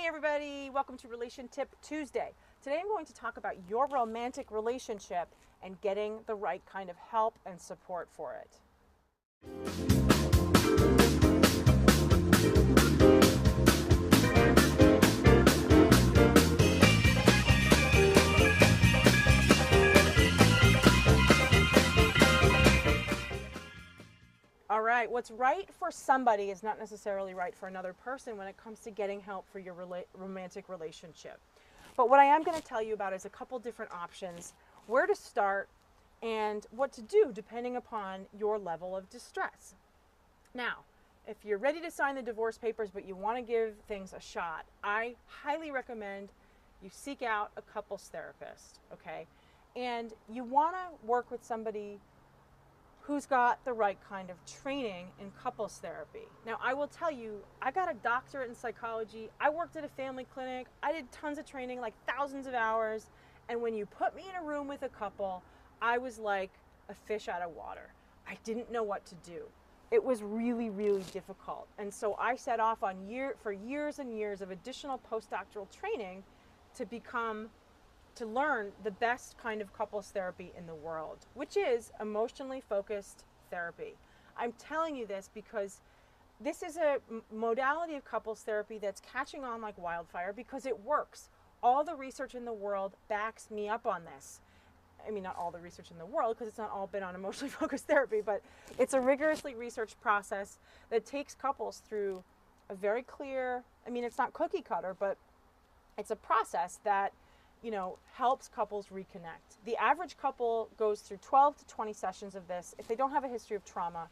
Hey everybody, welcome to Relation Tip Tuesday. Today I'm going to talk about your romantic relationship and getting the right kind of help and support for it. All right, what's right for somebody is not necessarily right for another person when it comes to getting help for your romantic relationship. But what I am going to tell you about is a couple different options, where to start, and what to do depending upon your level of distress. Now, if you're ready to sign the divorce papers but you want to give things a shot, I highly recommend you seek out a couples therapist, okay? And you want to work with somebody who's got the right kind of training in couples therapy. Now, I will tell you, I got a doctorate in psychology. I worked at a family clinic. I did tons of training, like thousands of hours. And when you put me in a room with a couple, I was like a fish out of water. I didn't know what to do. It was really, really difficult. And so I set off on years and years of additional postdoctoral training to learn the best kind of couples therapy in the world, which is emotionally focused therapy. I'm telling you this because this is a modality of couples therapy that's catching on like wildfire because it works. All the research in the world backs me up on this. I mean, not all the research in the world because it's not all been on emotionally focused therapy, but it's a rigorously researched process that takes couples through a very clear, I mean, it's not cookie cutter, but it's a process that helps couples reconnect. The average couple goes through 12 to 20 sessions of this, if they don't have a history of trauma,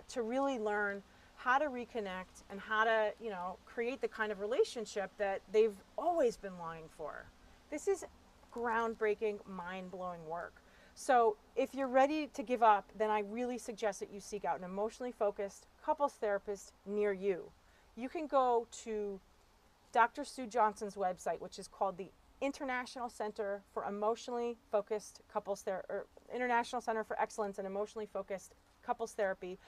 to really learn how to reconnect and how to, create the kind of relationship that they've always been longing for. This is groundbreaking, mind-blowing work. So if you're ready to give up, then I really suggest that you seek out an emotionally focused couples therapist near you. You can go to Dr. Sue Johnson's website, which is called the International Center for Emotionally Focused Couples Therapy, or International Center for Excellence in Emotionally Focused Couples Therapy,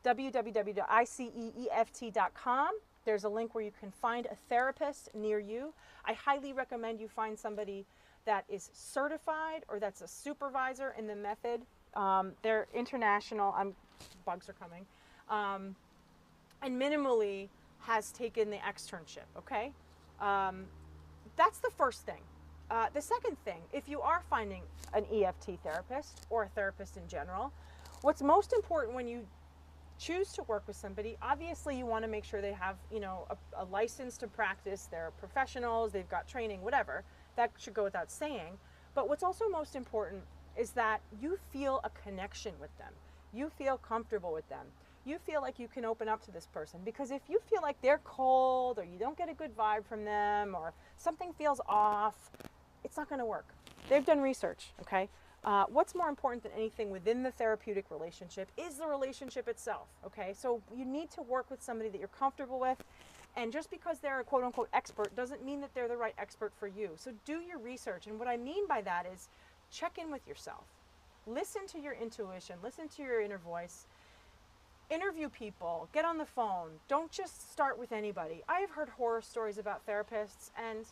www.iceeft.com. There's a link where you can find a therapist near you. I highly recommend you find somebody that is certified or that's a supervisor in the method. They're international. Bugs are coming. And minimally has taken the externship, okay? That's the first thing. The second thing, if you are finding an EFT therapist or a therapist in general, what's most important when you choose to work with somebody, obviously you want to make sure they have, a license to practice, they're professionals, they've got training, whatever. That should go without saying. But what's also most important is that you feel a connection with them. You feel comfortable with them. You feel like you can open up to this person, because if you feel like they're cold or you don't get a good vibe from them or something feels off, it's not going to work. They've done research, okay? What's more important than anything within the therapeutic relationship is the relationship itself, okay? So you need to work with somebody that you're comfortable with, and just because they're a quote-unquote expert doesn't mean that they're the right expert for you. So do your research, and what I mean by that is check in with yourself. Listen to your intuition. Listen to your inner voice. Interview people, get on the phone. Don't just start with anybody. I have heard horror stories about therapists, and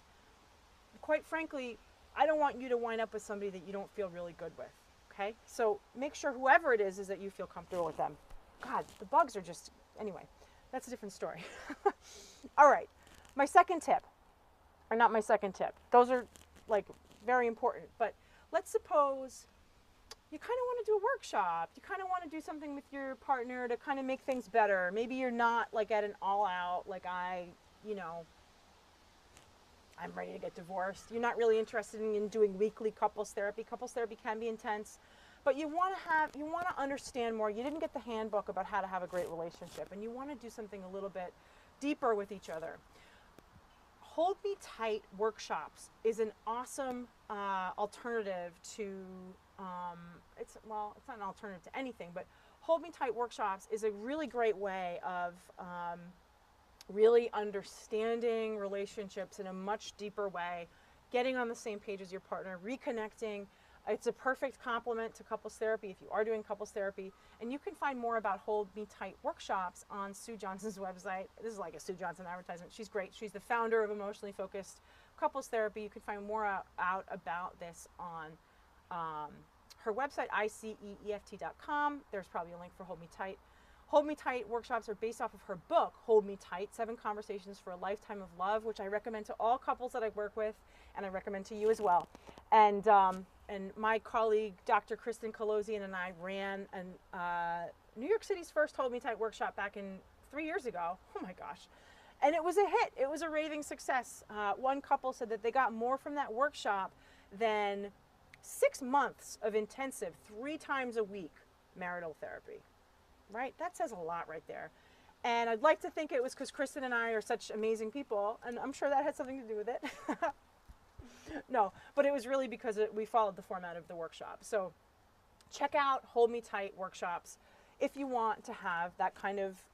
quite frankly, I don't want you to wind up with somebody that you don't feel really good with, okay? So make sure whoever it is that you feel comfortable with them. God, the bugs are just, anyway, that's a different story. All right, my second tip, or not my second tip. Those are like very important, but let's suppose you kind of want to do a workshop. You kind of want to do something with your partner to kind of make things better. Maybe you're not like at an all out, like I'm ready to get divorced. You're not really interested in doing weekly couples therapy. Couples therapy can be intense, but you want to understand more. You didn't get the handbook about how to have a great relationship, and you want to do something a little bit deeper with each other. Hold Me Tight workshops is an awesome alternative to, it's not an alternative to anything, but Hold Me Tight workshops is a really great way of really understanding relationships in a much deeper way, getting on the same page as your partner, reconnecting, It's a perfect complement to couples therapy if you are doing couples therapy. And you can find more about Hold Me Tight workshops on Sue Johnson's website. This is like a Sue Johnson advertisement. She's great. She's the founder of Emotionally Focused Couples Therapy. You can find more out about this on her website, iceeft.com. There's probably a link for Hold Me Tight. Hold Me Tight workshops are based off of her book, Hold Me Tight, 7 Conversations for a Lifetime of Love, which I recommend to all couples that I work with, and I recommend to you as well. And my colleague, Dr. Kristen Kolosian, and I ran New York City's first Hold Me Tight workshop back in 3 years ago. Oh my gosh. And it was a hit. It was a raving success. One couple said that they got more from that workshop than 6 months of intensive, 3 times a week marital therapy. Right? That says a lot right there. And I'd like to think it was because Kristen and I are such amazing people, and I'm sure that had something to do with it. No, but it was really because we followed the format of the workshop. So check out Hold Me Tight workshops if you want to have that kind of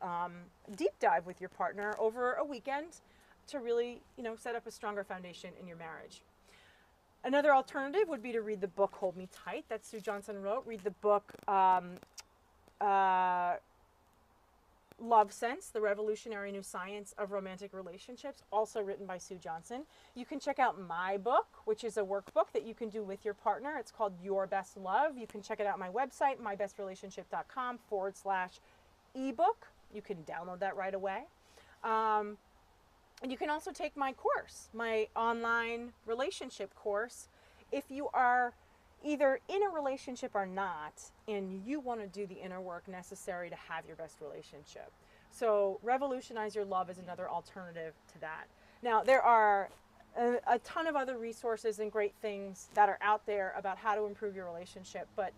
deep dive with your partner over a weekend to really, set up a stronger foundation in your marriage. Another alternative would be to read the book Hold Me Tight that Sue Johnson wrote. Read the book Love Sense, The Revolutionary New Science of Romantic Relationships, also written by Sue Johnson. You can check out my book, which is a workbook that you can do with your partner. It's called Your Best Love. You can check it out on my website, mybestrelationship.com/ebook. You can download that right away. And you can also take my course, my online relationship course, if you are either in a relationship or not, and you want to do the inner work necessary to have your best relationship. So Revolutionize Your Love is another alternative to that. Now, there are a ton of other resources and great things that are out there about how to improve your relationship, but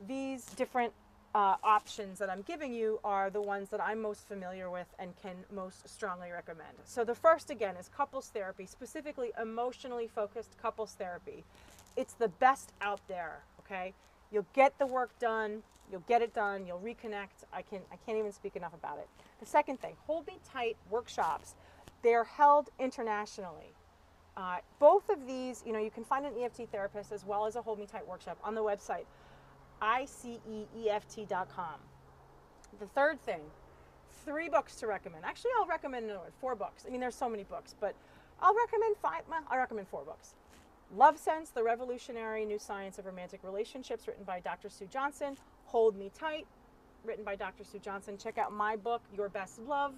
these different options that I'm giving you are the ones that I'm most familiar with and can most strongly recommend. So the first, again, is couples therapy, specifically emotionally focused couples therapy. It's the best out there, okay? You'll get the work done, you'll get it done, you'll reconnect. I can't even speak enough about it. The second thing, Hold Me Tight workshops. They're held internationally. Both of these, you can find an EFT therapist as well as a Hold Me Tight workshop on the website, iceeft.com. The third thing, 3 books to recommend. Actually, I'll recommend 4 books. I mean, there's so many books, but I'll recommend 5. Well, I'll recommend 4 books. Love Sense, The Revolutionary New Science of Romantic Relationships, written by Dr. Sue Johnson. Hold Me Tight, written by Dr. Sue Johnson. Check out my book, Your Best Love,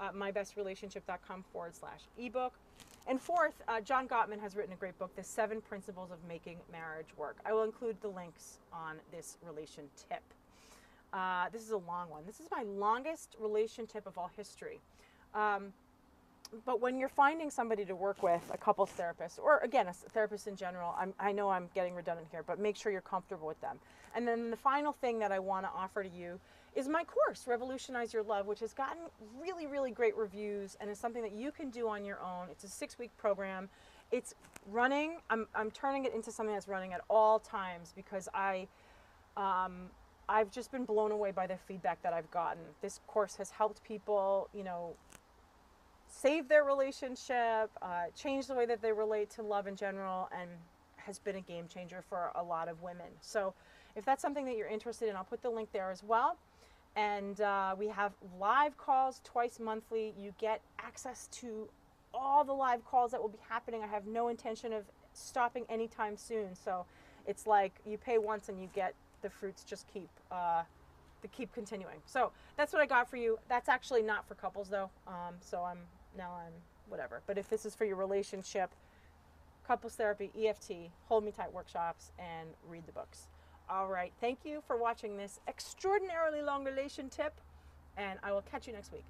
mybestrelationship.com/ebook. And fourth, John Gottman has written a great book, The 7 Principles of Making Marriage Work. I will include the links on this relation tip. This is a long one. This is my longest relation tip of all history. But when you're finding somebody to work with, a couples therapist, or again, a therapist in general, I know I'm getting redundant here, but make sure you're comfortable with them. And then the final thing that I want to offer to you is my course, Revolutionize Your Love, which has gotten really, really great reviews and is something that you can do on your own. It's a 6-week program. It's running. I'm turning it into something that's running at all times because I've just been blown away by the feedback that I've gotten. This course has helped people, save their relationship, change the way that they relate to love in general, and has been a game changer for a lot of women. So if that's something that you're interested in, I'll put the link there as well. And we have live calls twice monthly. You get access to all the live calls that will be happening. I have no intention of stopping anytime soon. So it's like you pay once and you get the fruits just keep continuing. So that's what I got for you. That's actually not for couples though. So I'm whatever. But if this is for your relationship, couples therapy, EFT, Hold Me Tight workshops, and read the books. All right. Thank you for watching this extraordinarily long relation tip, and I will catch you next week.